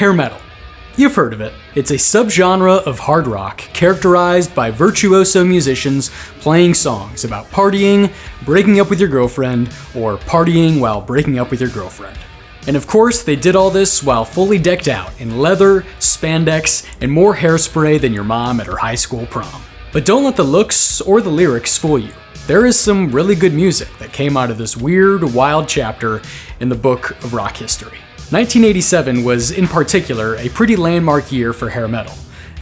Hair metal. You've heard of it. It's a subgenre of hard rock characterized by virtuoso musicians playing songs about partying, breaking up with your girlfriend, or partying while breaking up with your girlfriend. And of course, they did all this while fully decked out in leather, spandex, and more hairspray than your mom at her high school prom. But don't let the looks or the lyrics fool you. There is some really good music that came out of this weird, wild chapter in the book of rock history. 1987 was, in particular, a pretty landmark year for hair metal.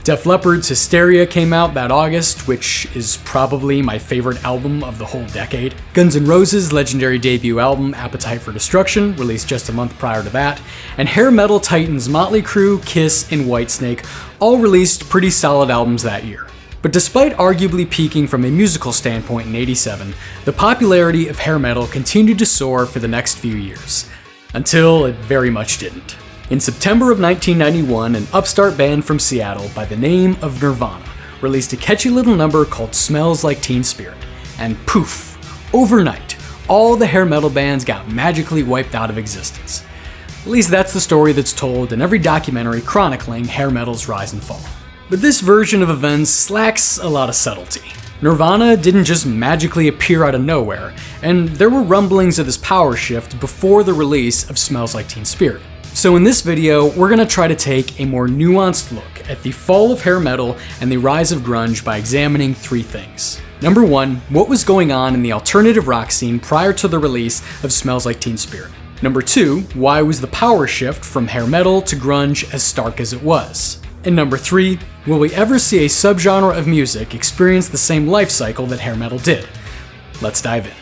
Def Leppard's Hysteria came out that August, which is probably my favorite album of the whole decade. Guns N' Roses' legendary debut album, Appetite for Destruction, released just a month prior to that. And hair metal titans Motley Crue, Kiss, and Whitesnake all released pretty solid albums that year. But despite arguably peaking from a musical standpoint in '87, the popularity of hair metal continued to soar for the next few years. Until it very much didn't. In September of 1991, an upstart band from Seattle by the name of Nirvana released a catchy little number called Smells Like Teen Spirit, and poof, overnight, all the hair metal bands got magically wiped out of existence. At least that's the story that's told in every documentary chronicling hair metal's rise and fall. But this version of events lacks a lot of subtlety. Nirvana didn't just magically appear out of nowhere, and there were rumblings of this power shift before the release of Smells Like Teen Spirit. So in this video, we're gonna try to take a more nuanced look at the fall of hair metal and the rise of grunge by examining three things. Number one, what was going on in the alternative rock scene prior to the release of Smells Like Teen Spirit? Number two, why was the power shift from hair metal to grunge as stark as it was? And number three, will we ever see a subgenre of music experience the same life cycle that hair metal did? Let's dive in.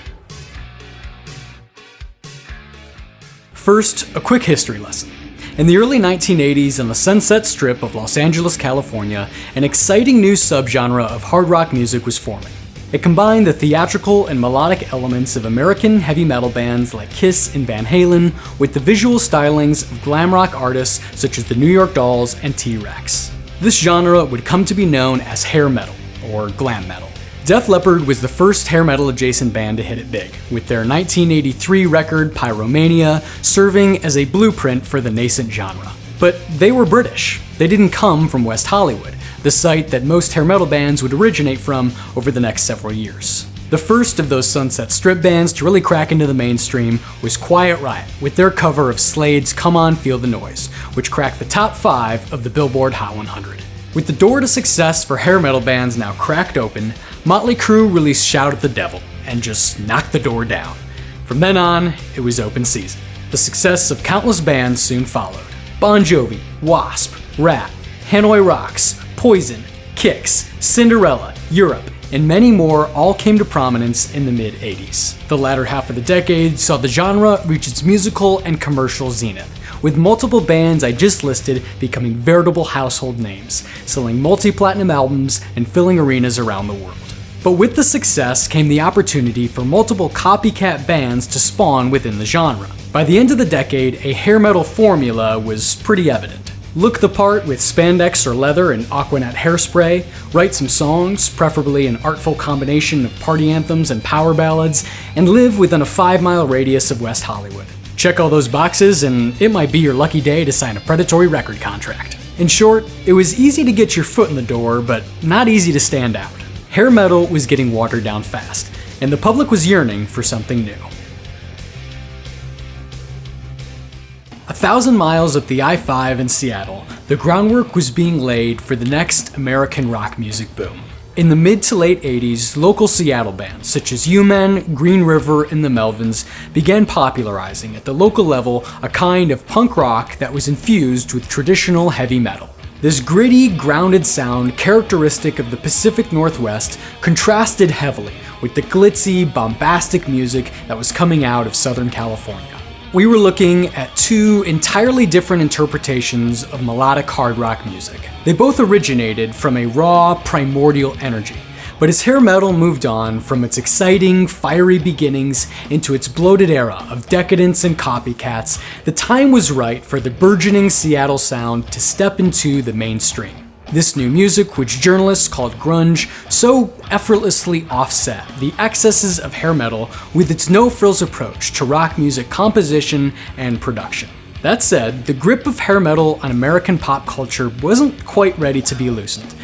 First, a quick history lesson. In the early 1980s, on the Sunset Strip of Los Angeles, California, an exciting new subgenre of hard rock music was forming. It combined the theatrical and melodic elements of American heavy metal bands like Kiss and Van Halen with the visual stylings of glam rock artists such as the New York Dolls and T-Rex. This genre would come to be known as hair metal, or glam metal. Def Leppard was the first hair metal adjacent band to hit it big, with their 1983 record Pyromania serving as a blueprint for the nascent genre. But they were British. They didn't come from West Hollywood, the site that most hair metal bands would originate from over the next several years. The first of those Sunset Strip bands to really crack into the mainstream was Quiet Riot, with their cover of Slade's Come On Feel the Noise, which cracked the top 5 of the Billboard Hot 100. With the door to success for hair metal bands now cracked open, Motley Crue released Shout at the Devil, and just knocked the door down. From then on, it was open season. The success of countless bands soon followed. Bon Jovi, Wasp, Rat, Hanoi Rocks, Poison, Kix, Cinderella, Europe, and many more all came to prominence in the mid-80s. The latter half of the decade saw the genre reach its musical and commercial zenith, with multiple bands I just listed becoming veritable household names, selling multi-platinum albums and filling arenas around the world. But with the success came the opportunity for multiple copycat bands to spawn within the genre. By the end of the decade, a hair metal formula was pretty evident. Look the part with spandex or leather and Aquanet hairspray, write some songs, preferably an artful combination of party anthems and power ballads, and live within a 5-mile radius of West Hollywood. Check all those boxes and it might be your lucky day to sign a predatory record contract. In short, it was easy to get your foot in the door, but not easy to stand out. Hair metal was getting watered down fast, and the public was yearning for something new. 1,000 miles up the I-5 in Seattle, the groundwork was being laid for the next American rock music boom. In the mid to late 80s, local Seattle bands such as U-Men, Green River, and the Melvins began popularizing at the local level a kind of punk rock that was infused with traditional heavy metal. This gritty, grounded sound characteristic of the Pacific Northwest contrasted heavily with the glitzy, bombastic music that was coming out of Southern California. We were looking at two entirely different interpretations of melodic hard rock music. They both originated from a raw, primordial energy, but as hair metal moved on from its exciting, fiery beginnings into its bloated era of decadence and copycats, the time was right for the burgeoning Seattle sound to step into the mainstream. This new music, which journalists called grunge, so effortlessly offset the excesses of hair metal with its no-frills approach to rock music composition and production. That said, the grip of hair metal on American pop culture wasn't quite ready to be loosened,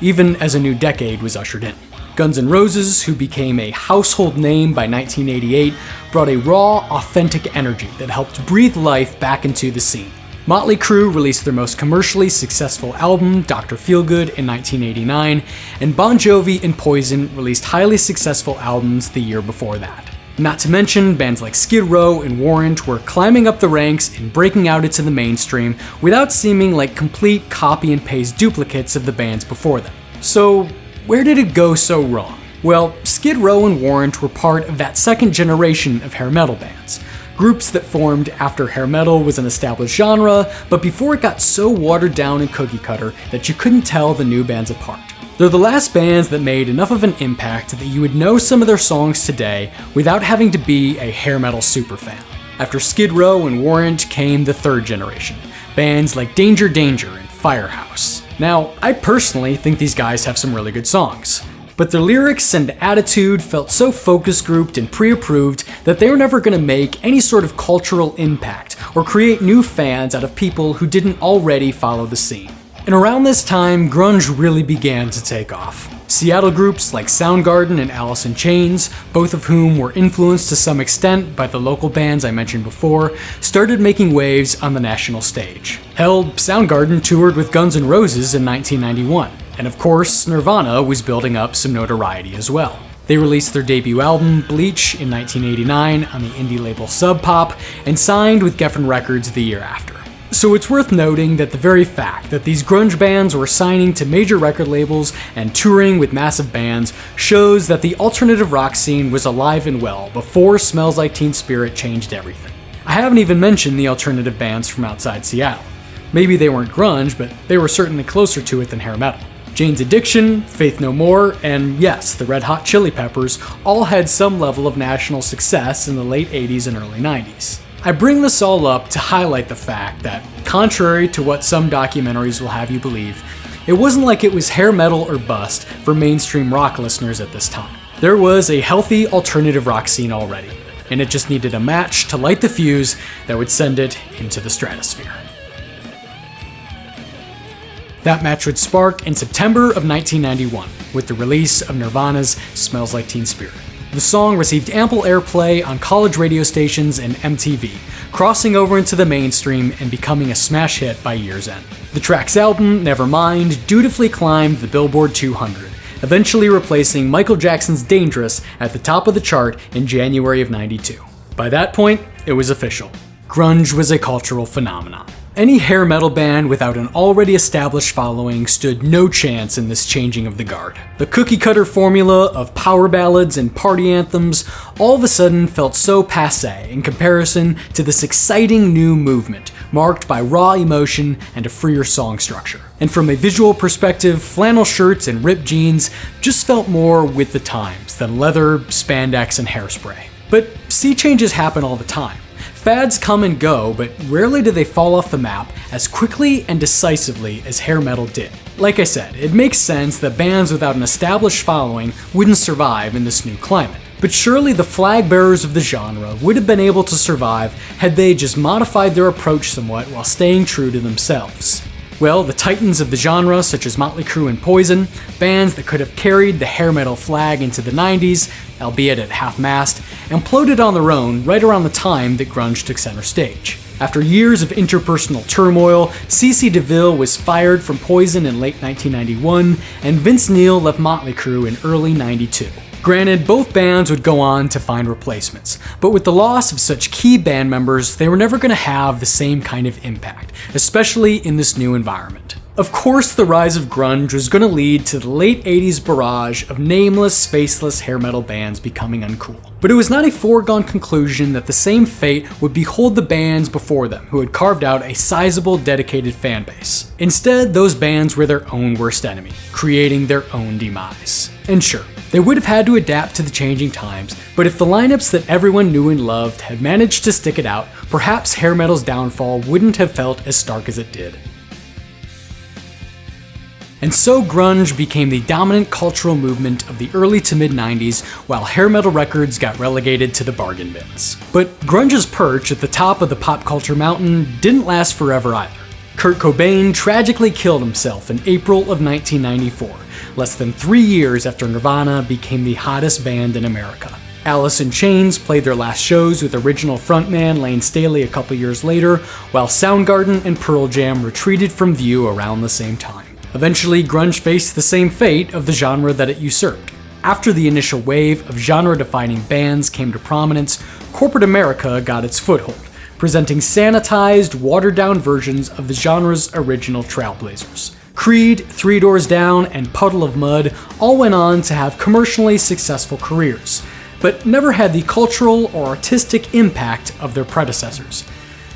even as a new decade was ushered in. Guns N' Roses, who became a household name by 1988, brought a raw, authentic energy that helped breathe life back into the scene. Motley Crue released their most commercially successful album, Dr. Feelgood, in 1989, and Bon Jovi and Poison released highly successful albums the year before that. Not to mention, bands like Skid Row and Warrant were climbing up the ranks and breaking out into the mainstream without seeming like complete copy and paste duplicates of the bands before them. So, where did it go so wrong? Well, Skid Row and Warrant were part of that second generation of hair metal bands. Groups that formed after hair metal was an established genre, but before it got so watered down and cookie cutter that you couldn't tell the new bands apart. They're the last bands that made enough of an impact that you would know some of their songs today without having to be a hair metal superfan. After Skid Row and Warrant came the third generation, bands like Danger Danger and Firehouse. Now, I personally think these guys have some really good songs, but their lyrics and attitude felt so focus grouped and pre-approved that they were never going to make any sort of cultural impact or create new fans out of people who didn't already follow the scene. And around this time, grunge really began to take off. Seattle groups like Soundgarden and Alice in Chains, both of whom were influenced to some extent by the local bands I mentioned before, started making waves on the national stage. Hell, Soundgarden toured with Guns N' Roses in 1991, and of course, Nirvana was building up some notoriety as well. They released their debut album, Bleach, in 1989 on the indie label Sub Pop, and signed with Geffen Records the year after. So it's worth noting that the very fact that these grunge bands were signing to major record labels and touring with massive bands shows that the alternative rock scene was alive and well before Smells Like Teen Spirit changed everything. I haven't even mentioned the alternative bands from outside Seattle. Maybe they weren't grunge, but they were certainly closer to it than hair metal. Jane's Addiction, Faith No More, and yes, the Red Hot Chili Peppers all had some level of national success in the late 80s and early 90s. I bring this all up to highlight the fact that, contrary to what some documentaries will have you believe, it wasn't like it was hair metal or bust for mainstream rock listeners at this time. There was a healthy alternative rock scene already, and it just needed a match to light the fuse that would send it into the stratosphere. That match would spark in September of 1991 with the release of Nirvana's Smells Like Teen Spirit. The song received ample airplay on college radio stations and MTV, crossing over into the mainstream and becoming a smash hit by year's end. The track's album, Nevermind, dutifully climbed the Billboard 200, eventually replacing Michael Jackson's Dangerous at the top of the chart in January of '92. By that point, it was official. Grunge was a cultural phenomenon. Any hair metal band without an already established following stood no chance in this changing of the guard. The cookie-cutter formula of power ballads and party anthems all of a sudden felt so passé in comparison to this exciting new movement, marked by raw emotion and a freer song structure. And from a visual perspective, flannel shirts and ripped jeans just felt more with the times than leather, spandex, and hairspray. But sea changes happen all the time. Fads come and go, but rarely do they fall off the map as quickly and decisively as hair metal did. Like I said, it makes sense that bands without an established following wouldn't survive in this new climate. But surely the flag bearers of the genre would have been able to survive had they just modified their approach somewhat while staying true to themselves. Well, the titans of the genre, such as Motley Crue and Poison, bands that could have carried the hair metal flag into the 90s, albeit at half-mast, imploded on their own right around the time that grunge took center stage. After years of interpersonal turmoil, CeCe DeVille was fired from Poison in late 1991, and Vince Neil left Motley Crue in early '92. Granted, both bands would go on to find replacements, but with the loss of such key band members, they were never going to have the same kind of impact, especially in this new environment. Of course, the rise of grunge was going to lead to the late 80s barrage of nameless, faceless hair metal bands becoming uncool. But it was not a foregone conclusion that the same fate would behold the bands before them who had carved out a sizable, dedicated fan base. Instead, those bands were their own worst enemy, creating their own demise. And sure, they would have had to adapt to the changing times, but if the lineups that everyone knew and loved had managed to stick it out, perhaps hair metal's downfall wouldn't have felt as stark as it did. And so grunge became the dominant cultural movement of the early to mid-90s, while hair metal records got relegated to the bargain bins. But grunge's perch at the top of the pop culture mountain didn't last forever either. Kurt Cobain tragically killed himself in April of 1994, less than 3 years after Nirvana became the hottest band in America. Alice in Chains played their last shows with original frontman Lane Staley a couple years later, while Soundgarden and Pearl Jam retreated from view around the same time. Eventually, grunge faced the same fate of the genre that it usurped. After the initial wave of genre-defining bands came to prominence, corporate America got its foothold, presenting sanitized, watered-down versions of the genre's original trailblazers. Creed, Three Doors Down, and Puddle of Mudd all went on to have commercially successful careers, but never had the cultural or artistic impact of their predecessors.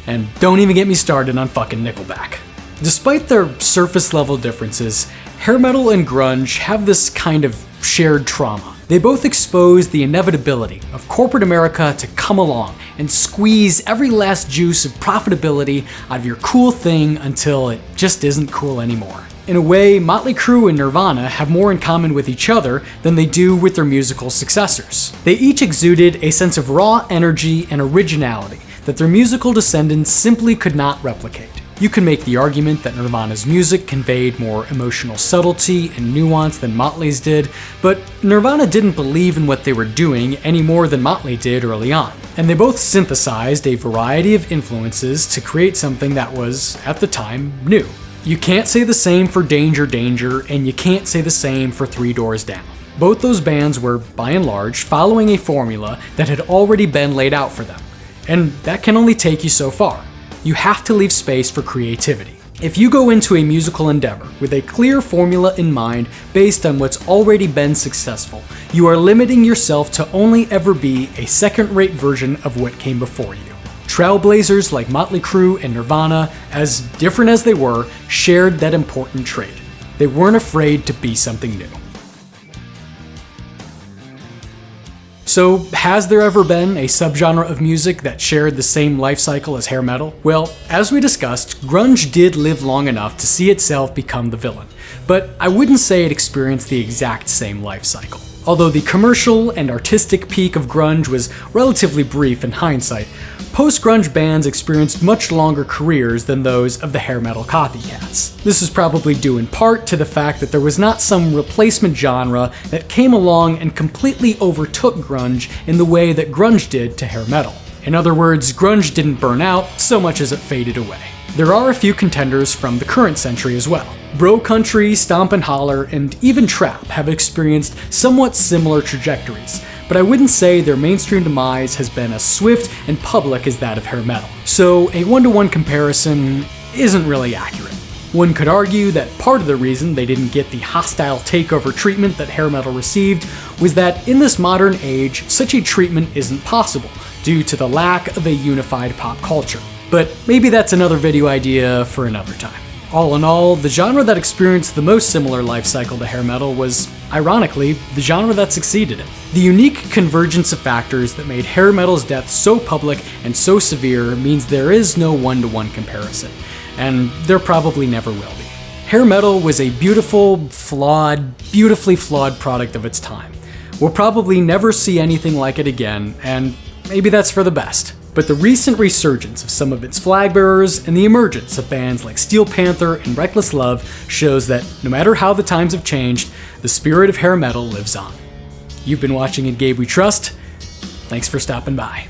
And don't even get me started on fucking Nickelback. Despite their surface-level differences, hair metal and grunge have this kind of shared trauma. They both expose the inevitability of corporate America to come along and squeeze every last juice of profitability out of your cool thing until it just isn't cool anymore. In a way, Motley Crue and Nirvana have more in common with each other than they do with their musical successors. They each exuded a sense of raw energy and originality that their musical descendants simply could not replicate. You can make the argument that Nirvana's music conveyed more emotional subtlety and nuance than Motley's did, but Nirvana didn't believe in what they were doing any more than Motley did early on. And they both synthesized a variety of influences to create something that was, at the time, new. You can't say the same for Danger Danger, and you can't say the same for Three Doors Down. Both those bands were, by and large, following a formula that had already been laid out for them. And that can only take you so far. You have to leave space for creativity. If you go into a musical endeavor with a clear formula in mind based on what's already been successful, you are limiting yourself to only ever be a second-rate version of what came before you. Trailblazers like Motley Crue and Nirvana, as different as they were, shared that important trait. They weren't afraid to be something new. So, has there ever been a subgenre of music that shared the same life cycle as hair metal? Well, as we discussed, grunge did live long enough to see itself become the villain, but I wouldn't say it experienced the exact same life cycle. Although the commercial and artistic peak of grunge was relatively brief in hindsight, post-grunge bands experienced much longer careers than those of the hair metal copycats. This is probably due in part to the fact that there was not some replacement genre that came along and completely overtook grunge in the way that grunge did to hair metal. In other words, grunge didn't burn out so much as it faded away. There are a few contenders from the current century as well. Bro country, stomp and holler, and even trap have experienced somewhat similar trajectories, but I wouldn't say their mainstream demise has been as swift and public as that of hair metal. So a one-to-one comparison isn't really accurate. One could argue that part of the reason they didn't get the hostile takeover treatment that hair metal received was that in this modern age, such a treatment isn't possible due to the lack of a unified pop culture. But maybe that's another video idea for another time. All in all, the genre that experienced the most similar life cycle to hair metal was, ironically, the genre that succeeded it. The unique convergence of factors that made hair metal's death so public and so severe means there is no one-to-one comparison, and there probably never will be. Hair metal was a beautifully flawed product of its time. We'll probably never see anything like it again, and maybe that's for the best. But the recent resurgence of some of its flag bearers and the emergence of bands like Steel Panther and Reckless Love shows that no matter how the times have changed, the spirit of hair metal lives on. You've been watching In Gabe We Trust. Thanks for stopping by.